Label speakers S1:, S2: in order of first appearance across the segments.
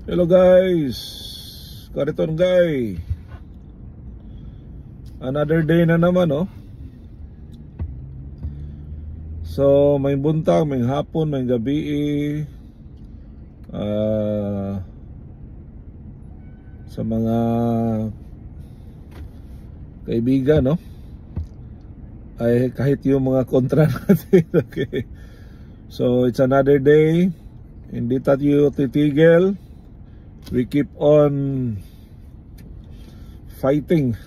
S1: Hello guys, Kariton guy. Another day na naman, oh. So may buntag, may hapon, may gabi, sa mga kaibigan, no? Ay kahit yung mga kontra natin. Okay. So it's another day. Hindi tayo titigil. We keep on fighting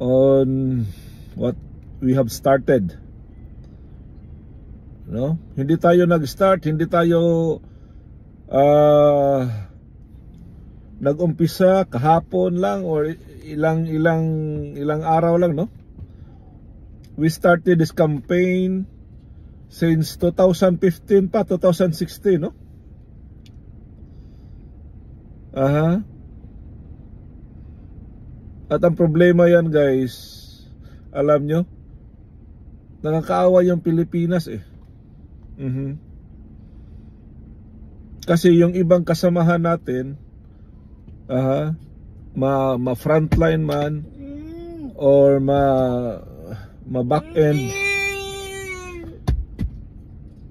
S1: on what we have started, no? Hindi tayo nag-start, hindi tayo nag-umpisa kahapon lang or ilang araw lang, no? We started this campaign since 2015 pa, 2016, no? At ang problema yan, guys, alam nyo, nakakaawa yung Pilipinas, eh. Kasi yung ibang kasamahan natin, ma-frontline man or ma-back-end,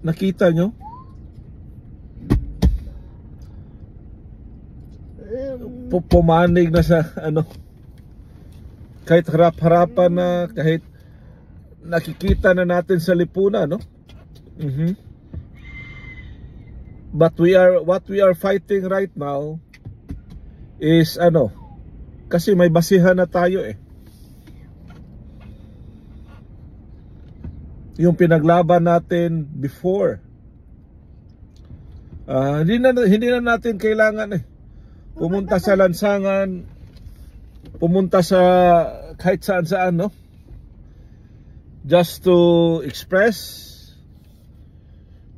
S1: nakita nyo, pumanig na sa kahit harap-harapan na, kahit nakikita na natin sa lipunan, no? But what we are fighting right now is kasi may basihan na tayo, eh. Yung pinaglaban natin before, hindi na natin kailangan, eh, pumunta sa lansangan, pumunta sa kahit saan, no? Just to express,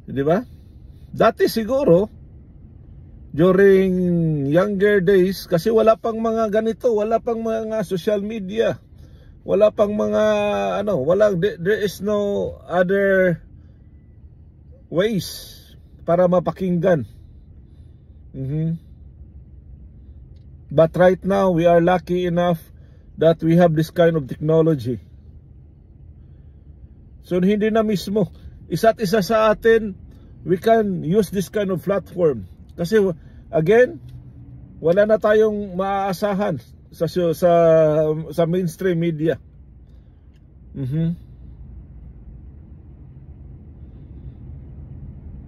S1: di ba? Dati siguro during younger days, kasi wala pang mga ganito, wala pang mga social media, wala pang mga there is no other ways para mapakinggan. But right now, we are lucky enough that we have this kind of technology. So hindi na mismo isa't isa sa atin, we can use this kind of platform. Kasi again, wala na tayong maaasahan sa mainstream media.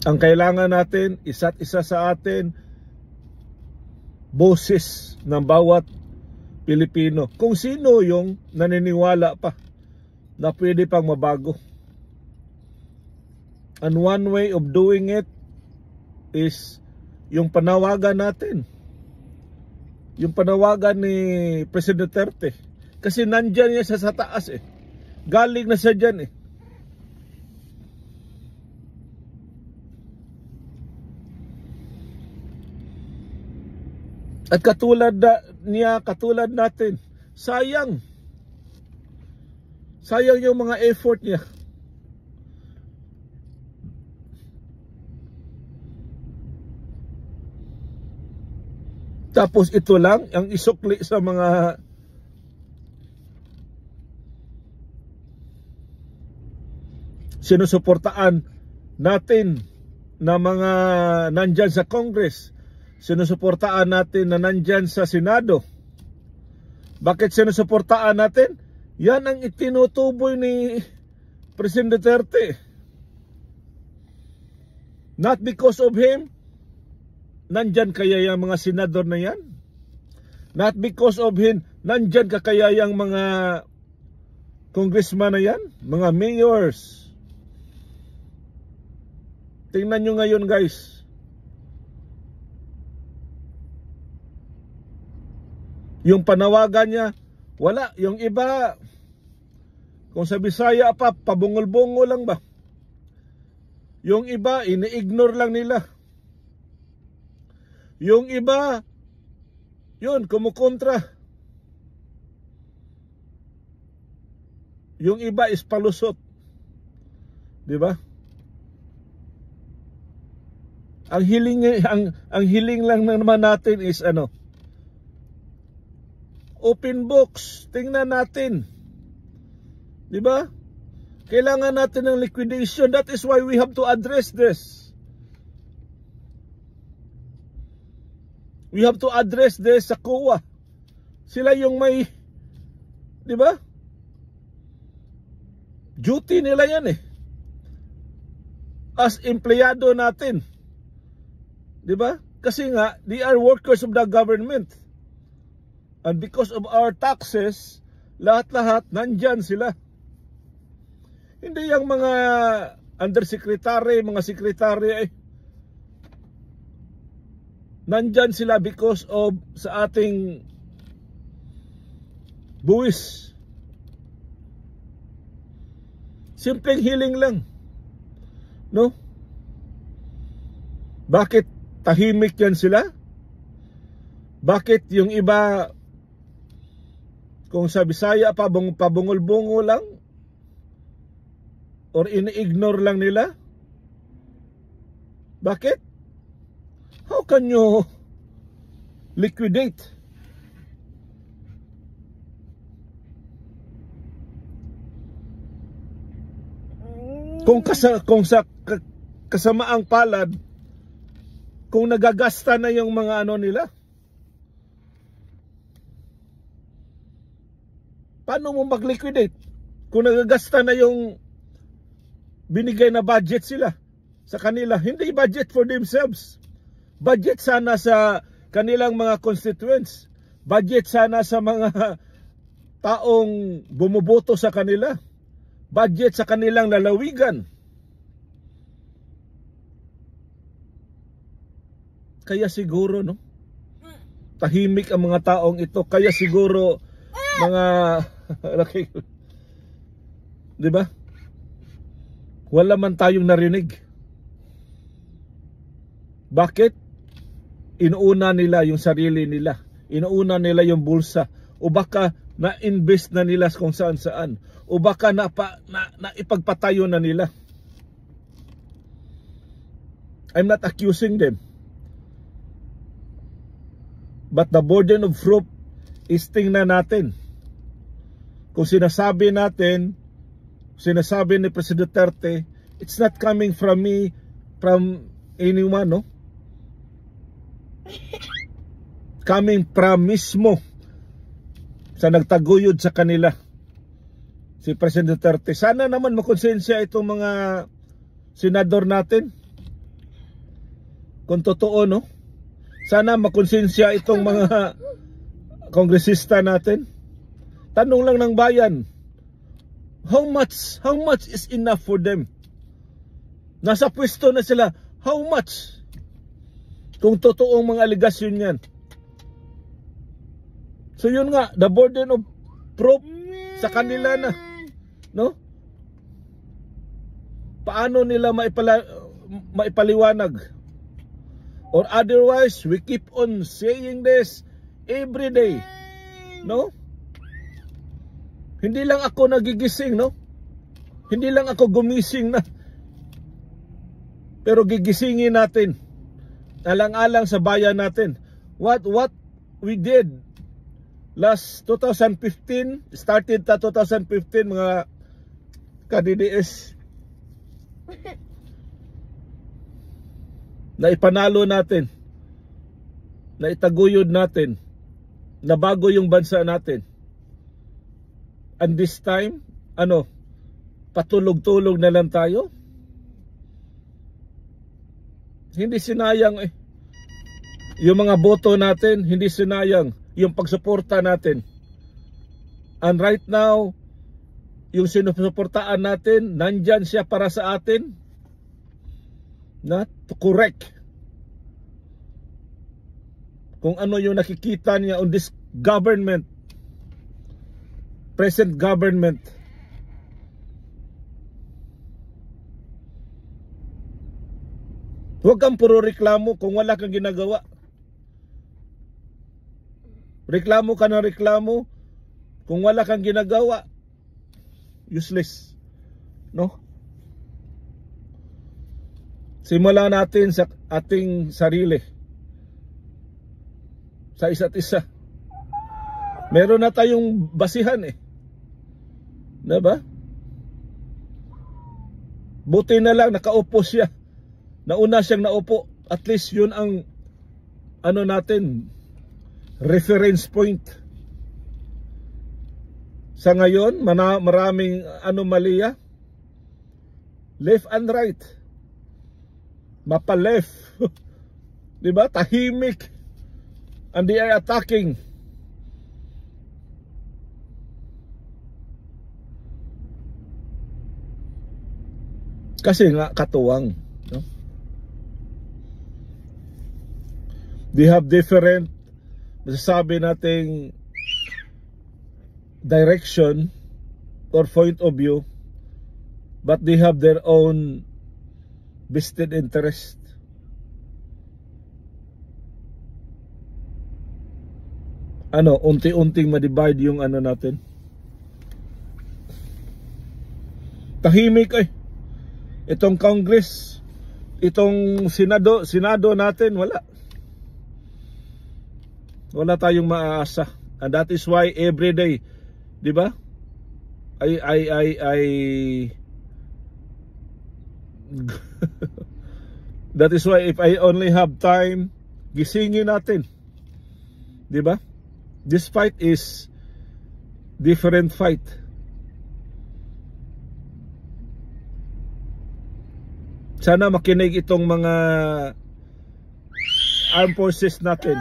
S1: Ang kailangan natin, isa't isa sa atin, boses ng bawat Pilipino. Kung sino yung naniniwala pa na pwede pang mabago. And one way of doing it is yung panawagan natin. Yung panawagan ni President Duterte. Kasi nandyan niya sa taas, eh. Galing na siya dyan, eh. At katulad natin, sayang yung mga effort niya. Tapos ito lang ang isukli sa mga sinusuportaan natin na mga nandyan sa Congress, sinusuportaan natin na nandyan sa Senado. Bakit sinusuportaan natin? Yan ang itinutuboy ni President Duterte. Not because of him, nandyan kaya yung mga senador na yan? Not because of him, nandyan kaya yung mga congressman na yan? Mga mayors? Tingnan nyo ngayon, guys. Yung panawagan niya, wala. Yung iba, kung sa Bisaya pa, pabungol-bungol lang ba? Yung iba, ini-ignore lang nila. Yung iba, yun, kumukontra. Yung iba is palusot. Di ba? Ang hiling lang naman natin is ano? Open books. Tingnan natin. 'Di ba? Kailangan natin ng liquidation. That is why we have to address this. We have to address this sa COA. Sila yung may, 'di ba? Duty nila yan eh. As empleyado natin. 'Di ba? Kasi nga, they are workers of the government. And because of our taxes, lahat-lahat nandyan sila. Hindi yung mga undersecretary, mga sekretary nandyan sila because of sa ating buwis. Simpleng hiling lang. No? Bakit tahimik yan sila? Bakit yung iba, kung sa Bisaya pabungol-bungol lang? Or ini-ignore lang nila? Bakit? How can you liquidate? Kung sa kasamaang palad, kung nagagasta na yung mga ano nila, paano mo mag-liquidate? Kung nagagasta na yung binigay na budget sila sa kanila, hindi budget for themselves. Budget sana sa kanilang mga constituents. Budget sana sa mga taong bumuboto sa kanila. Budget sa kanilang lalawigan. Kaya siguro, no? Tahimik ang mga taong ito. Kaya siguro, mga... Di ba? Wala man tayong narinig. Bakit? Inuuna nila yung sarili nila. Inuuna nila yung bulsa. O baka na-invest na nila kung saan-saan. O baka ipagpatayo na nila. I'm not accusing them. But the burden of proof is tingnan natin. Kung sinasabi natin, sinasabi ni President Duterte, it's not coming from me, from anyone, no? Coming from mismo sa nagtaguyod sa kanila, si President Duterte. Sana naman makonsensya itong mga senador natin. Kung totoo, no? Sana makonsensya itong mga kongresista natin. Tanong lang ng bayan, how much is enough for them? Nasa pwesto na sila, how much? Kung totoong mga aligasyon yan. So yun nga, the burden of proof sa kanila na, no? Paano nila maipaliwanag? Or otherwise, we keep on saying this every day, no? Hindi lang ako nagigising, no? Hindi lang ako gumising na. Pero gigisingin natin. Alang-alang sa bayan natin. What we did last 2015, started ta 2015 mga ka-DDS. Na ipanalo natin. Na itaguyod natin. Na bago yung bansa natin. And this time, patulog-tulog na lang tayo? Hindi sinayang yung mga boto natin, hindi sinayang yung pagsuporta natin. And right now, yung sinusuportaan natin, nandyan siya para sa atin, na to correct kung ano yung nakikita niya on this government, present government. Huwag kang puro reklamo kung wala kang ginagawa. Reklamo ka ng reklamo kung wala kang ginagawa. Useless. No? Simulan natin sa ating sarili, sa isa't isa. Meron na tayong basihan eh, diba? Buti na lang nakaupo siya, nauna siyang naupo. At least yun ang ano natin, reference point. Sa ngayon maraming anomalya, left and right, mapa-left diba? Tahimik, and they are attacking. Kasi nga katuwang, no? They have different, masasabi nating, direction or point of view, but they have their own vested interest. Ano, unti-unting ma-divide yung ano natin. Tahimik eh. Itong Congress, itong Senado natin, wala tayong maaasa. And that is why every day, di ba? That is why if I only have time, gisingin natin. Di ba? This fight is different fight. Sana makinig itong mga armed forces natin,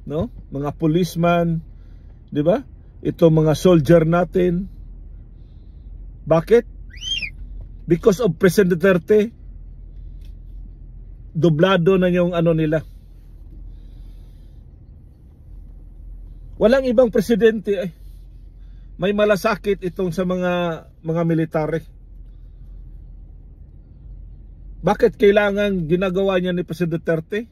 S1: no? Mga policeman, di ba? Itong mga soldier natin. Bakit? Because of President Duterte, doblado na yung ano nila. Walang ibang presidente eh. May malasakit itong sa mga military. Bakit kailangan ginagawa niya ni President Duterte?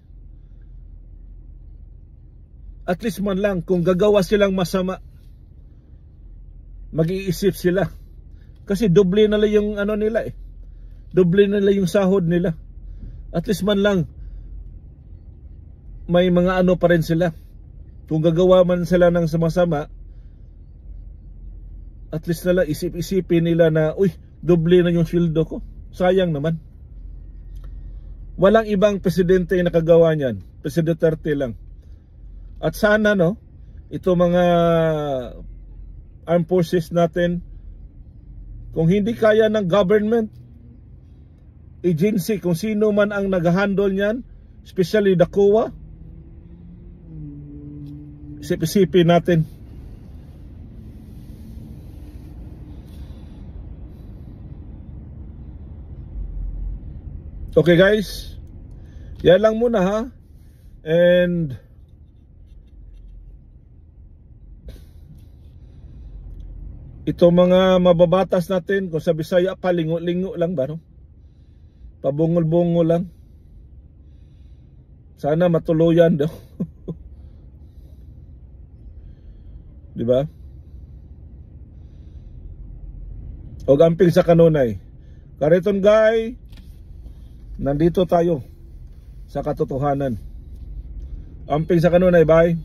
S1: At least man lang, kung gagawa silang masama, mag-iisip sila. Kasi doble na lang yung ano nila eh. Doble na lang yung sahod nila. At least man lang, may mga ano pa rin sila. Kung gagawa man sila ng masama, at least na lang isip-isipin nila na, uy, doble na yung sweldo ko. Sayang naman. Walang ibang presidente yung nakagawa niyan. President Duterte lang. At sana, no, ito mga armed forces natin, kung hindi kaya ng government agency, kung sino man ang nag-handle niyan, especially the COA, isip-isipin natin. Okay guys, yan lang muna ha. And ito mga mababatas natin, kung sa Bisaya palingo-lingo lang ba, no? Pabungol-bungol lang. Sana matuluyan daw. Di ba? O gamping sa kanunay. Kariton guy, nandito tayo sa katotohanan. Amping sa kanunay, bye.